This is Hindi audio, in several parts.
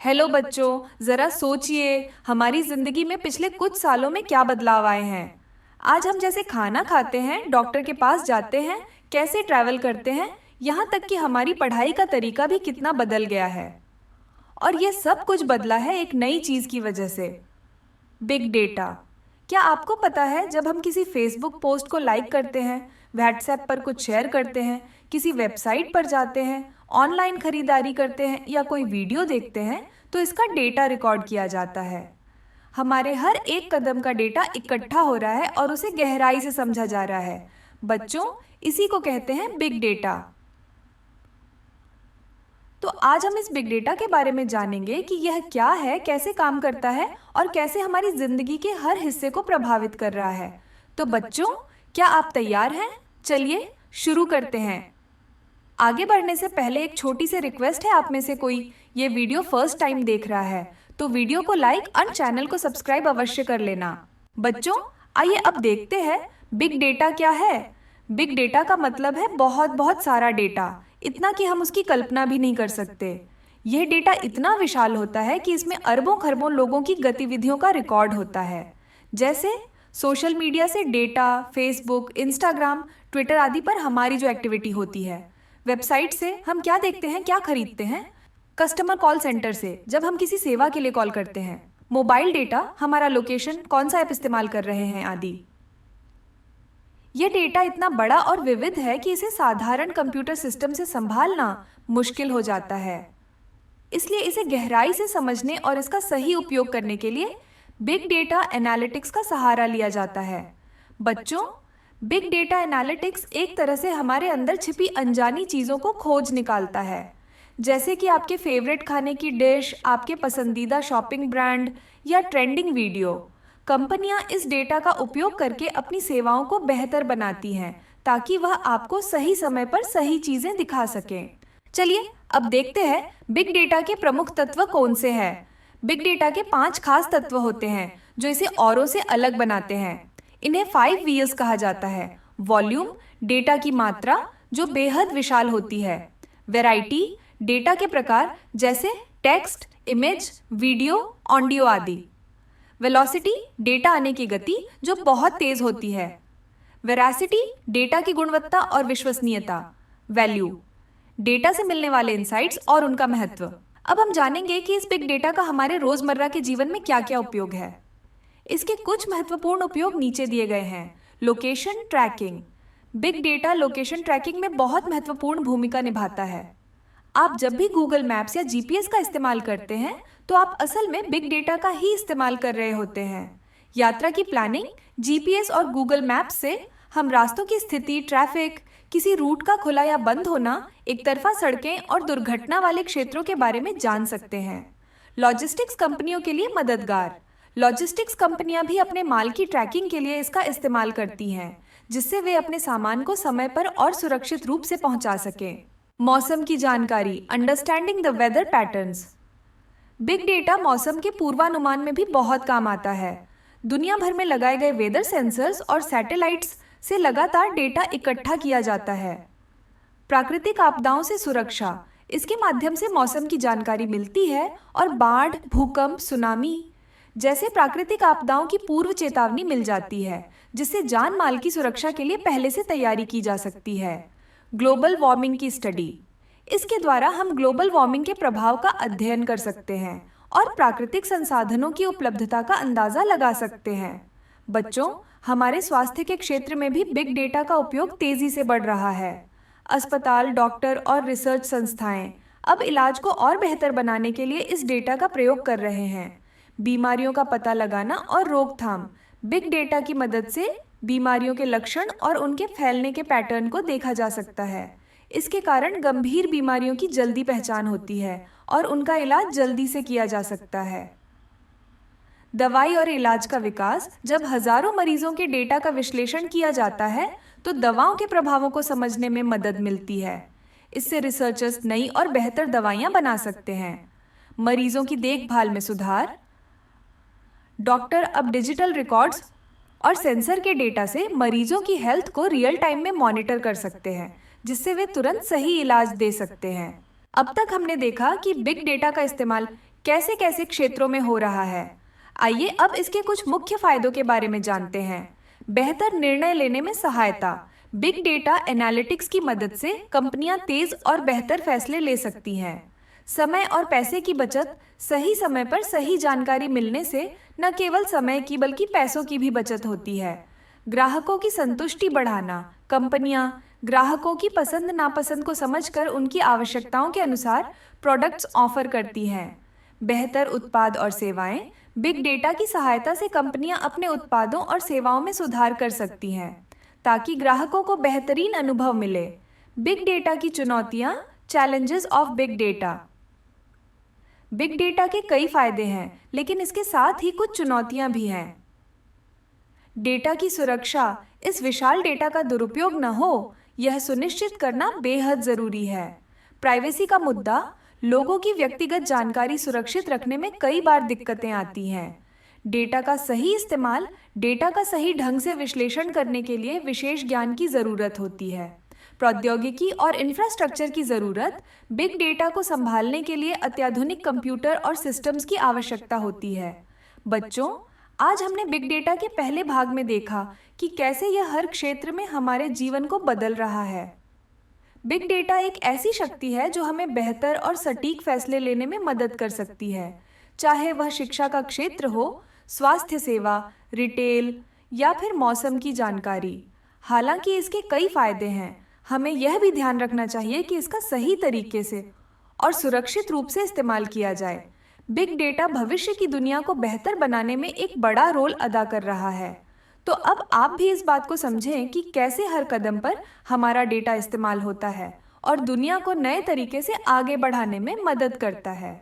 हेलो बच्चों, ज़रा सोचिए हमारी ज़िंदगी में पिछले कुछ सालों में क्या बदलाव आए हैं। आज हम जैसे खाना खाते हैं, डॉक्टर के पास जाते हैं, कैसे ट्रैवल करते हैं, यहाँ तक कि हमारी पढ़ाई का तरीका भी कितना बदल गया है। और ये सब कुछ बदला है एक नई चीज़ की वजह से, बिग डेटा। क्या आपको पता है, जब हम किसी फेसबुक पोस्ट को लाइक करते हैं, व्हाट्सएप पर कुछ शेयर करते हैं, किसी वेबसाइट पर जाते हैं, ऑनलाइन खरीदारी करते हैं या कोई वीडियो देखते हैं, तो इसका डेटा रिकॉर्ड किया जाता है। हमारे हर एक कदम का डेटा इकट्ठा हो रहा है और उसे गहराई से समझा जा रहा है। बच्चों, इसी को कहते हैं बिग डेटा। तो आज हम इस बिग डेटा के बारे में जानेंगे कि यह क्या है, कैसे काम करता है और कैसे हमारी जिंदगी के हर हिस्से को प्रभावित कर रहा है। तो बच्चों, क्या आप तैयार हैं? चलिए शुरू करते हैं। आगे बढ़ने से पहले एक छोटी सी रिक्वेस्ट है, आप में से कोई ये वीडियो फर्स्ट टाइम देख रहा है तो वीडियो को लाइक और चैनल को सब्सक्राइब अवश्य कर लेना। बच्चों, आइए अब देखते हैं बिग डेटा क्या है। बिग डेटा का मतलब है बहुत बहुत सारा डेटा, इतना कि हम उसकी कल्पना भी नहीं कर सकते। यह डेटा इतना विशाल होता है कि इसमें अरबों खरबों लोगों की गतिविधियों का रिकॉर्ड होता है। जैसे सोशल मीडिया से डेटा, फेसबुक, इंस्टाग्राम, ट्विटर आदि पर हमारी जो एक्टिविटी होती है। वेबसाइट से हम क्या देखते हैं, क्या खरीदते हैं। कस्टमर कॉल सेंटर से जब हम किसी सेवा के लिए कॉल करते हैं। मोबाइल डेटा, हमारा लोकेशन, कौन सा ऐप इस्तेमाल कर रहे हैं आदि। यह डेटा इतना बड़ा और विविध है कि इसे साधारण कंप्यूटर सिस्टम से संभालना मुश्किल हो जाता है। इसलिए इसे गहराई से समझने और इसका सही उपयोग करने के लिए बिग डेटा एनालिटिक्स का सहारा लिया जाता है। बच्चों, बिग डेटा एनालिटिक्स एक तरह से हमारे अंदर छिपी अनजानी चीज़ों को खोज निकालता है। जैसे कि आपके फेवरेट खाने की डिश, आपके पसंदीदा शॉपिंग ब्रांड या ट्रेंडिंग वीडियो। कंपनियां इस डेटा का उपयोग करके अपनी सेवाओं को बेहतर बनाती हैं ताकि वह आपको सही समय पर सही चीज़ें दिखा सकें। चलिए अब देखते हैं बिग डेटा के प्रमुख तत्व कौन से हैं। बिग डेटा के 5 खास तत्व होते हैं जो इसे औरों से अलग बनाते हैं। इन्हें 5 V's कहा जाता है। वॉल्यूम, डेटा की मात्रा जो बेहद विशाल होती है। वैरायटी, डेटा के प्रकार जैसे टेक्स्ट, इमेज, वीडियो, ऑडियो आदि। वेलोसिटी, डेटा आने की गति जो बहुत तेज होती है। वेरासिटी, डेटा की गुणवत्ता और विश्वसनीयता। वैल्यू, डेटा से मिलने वाले इंसाइट्स और उनका महत्व। अब हम जानेंगे कि इस बिग डेटा का हमारे रोजमर्रा के जीवन में क्या क्या उपयोग है। इसके कुछ महत्वपूर्ण उपयोग नीचे दिए गए हैं। Location tracking, big data location tracking में बहुत महत्वपूर्ण भूमिका निभाता है। आप जब भी गूगल मैप्स या जीपीएस का इस्तेमाल करते हैं तो आप असल में बिग डेटा का ही इस्तेमाल कर रहे होते हैं। यात्रा की प्लानिंग, जीपीएस और गूगल मैप्स से हम रास्तों की स्थिति, ट्रैफिक, किसी रूट का खुला या बंद होना, एक तरफा सड़कें और दुर्घटना वाले क्षेत्रों के बारे में जान सकते हैं। लॉजिस्टिक्स कंपनियों के लिए मददगार, लॉजिस्टिक्स कंपनियां भी अपने माल की ट्रैकिंग के लिए इसका इस्तेमाल करती हैं, जिससे वे अपने सामान को समय पर और सुरक्षित रूप से पहुंचा सकें। मौसम की जानकारी, understanding the weather patterns. Big data मौसम के पूर्वानुमान में भी बहुत काम आता है। दुनिया भर में लगाए गए वेदर सेंसर्स और सैटेलाइट्स से लगातार डेटा इकट्ठा किया जाता है। प्राकृतिक आपदाओं से सुरक्षा, इसके माध्यम से मौसम की जानकारी मिलती है और बाढ़, भूकंप, सुनामी जैसे प्राकृतिक आपदाओं की पूर्व चेतावनी मिल जाती है, जिससे जान माल की सुरक्षा के लिए पहले से तैयारी की जा सकती है। ग्लोबल वार्मिंग की स्टडी, इसके द्वारा हम ग्लोबल वार्मिंग के प्रभाव का अध्ययन कर सकते हैं और प्राकृतिक संसाधनों की उपलब्धता का अंदाजा लगा सकते हैं। बच्चों, हमारे स्वास्थ्य के क्षेत्र में भी बिग डेटा का उपयोग तेजी से बढ़ रहा है। अस्पताल, डॉक्टर और रिसर्च संस्थाएं अब इलाज को और बेहतर बनाने के लिए इस डेटा का प्रयोग कर रहे हैं। बीमारियों का पता लगाना और रोकथाम, बिग डेटा की मदद से बीमारियों के लक्षण और उनके फैलने के पैटर्न को देखा जा सकता है। इसके कारण गंभीर बीमारियों की जल्दी पहचान होती है और उनका इलाज जल्दी से किया जा सकता है। दवाई और इलाज का विकास, जब हजारों मरीजों के डेटा का विश्लेषण किया जाता है तो दवाओं के प्रभावों को समझने में मदद मिलती है। इससे रिसर्चर्स नई और बेहतर दवाइयां बना सकते हैं। मरीजों की देखभाल में सुधार, डॉक्टर अब डिजिटल रिकॉर्ड्स और सेंसर के डेटा से मरीजों की हेल्थ को रियल टाइम में मॉनिटर कर सकते हैं, जिससे वे तुरंत सही इलाज दे सकते हैं। अब तक हमने देखा कि बिग डेटा का इस्तेमाल कैसे कैसे क्षेत्रों में हो रहा है। आइए अब इसके कुछ मुख्य फायदों के बारे में जानते हैं। बेहतर निर्णय लेने में सहायता। बिग डेटा एनालिटिक्स की मदद से कंपनियां तेज और बेहतर फैसले ले सकती हैं। समय और पैसे की बचत। सही समय पर सही जानकारी मिलने से न केवल समय की बल्कि पैसों की भी बचत होती है। ग्राहकों की संतुष्टि बढ़ाना। कंपनियां ग्राहकों की पसंद नापसंद को समझकर उनकी आवश्यकताओं के अनुसार प्रोडक्ट्स ऑफर करती हैं। बेहतर उत्पाद और सेवाएं। बिग डेटा की सहायता से कंपनियां अपने उत्पादों और सेवाओं में सुधार कर सकती हैं ताकि ग्राहकों को बेहतरीन अनुभव मिले। बिग डेटा की चुनौतियां। Challenges of big data. Big data के कई फायदे हैं, लेकिन इसके साथ ही कुछ चुनौतियां भी हैं। डेटा की सुरक्षा। इस विशाल डेटा का दुरुपयोग न हो, यह सुनिश्चित करना बेहद जरूरी है। प्राइवेसी का मुद्दा। लोगों की व्यक्तिगत जानकारी सुरक्षित रखने में कई बार दिक्कतें आती हैं। डेटा का सही इस्तेमाल। डेटा का सही ढंग से विश्लेषण करने के लिए विशेष ज्ञान की जरूरत होती है। प्रौद्योगिकी और इंफ्रास्ट्रक्चर की जरूरत। बिग डेटा को संभालने के लिए अत्याधुनिक कंप्यूटर और सिस्टम्स की आवश्यकता होती है। बच्चों, आज हमने बिग डेटा के पहले भाग में देखा कि कैसे यह हर क्षेत्र में हमारे जीवन को बदल रहा है। बिग डेटा एक ऐसी शक्ति है जो हमें बेहतर और सटीक फैसले लेने में मदद कर सकती है, चाहे वह शिक्षा का क्षेत्र हो, स्वास्थ्य सेवा, रिटेल या फिर मौसम की जानकारी। हालांकि इसके कई फायदे हैं, हमें यह भी ध्यान रखना चाहिए कि इसका सही तरीके से और सुरक्षित रूप से इस्तेमाल किया जाए। बिग डेटा भविष्य की दुनिया को बेहतर बनाने में एक बड़ा रोल अदा कर रहा है। तो अब आप भी इस बात को समझें कि कैसे हर कदम पर हमारा डेटा इस्तेमाल होता है और दुनिया को नए तरीके से आगे बढ़ाने में मदद करता है।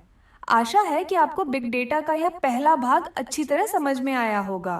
आशा है कि आपको बिग डेटा का यह पहला भाग अच्छी तरह समझ में आया होगा।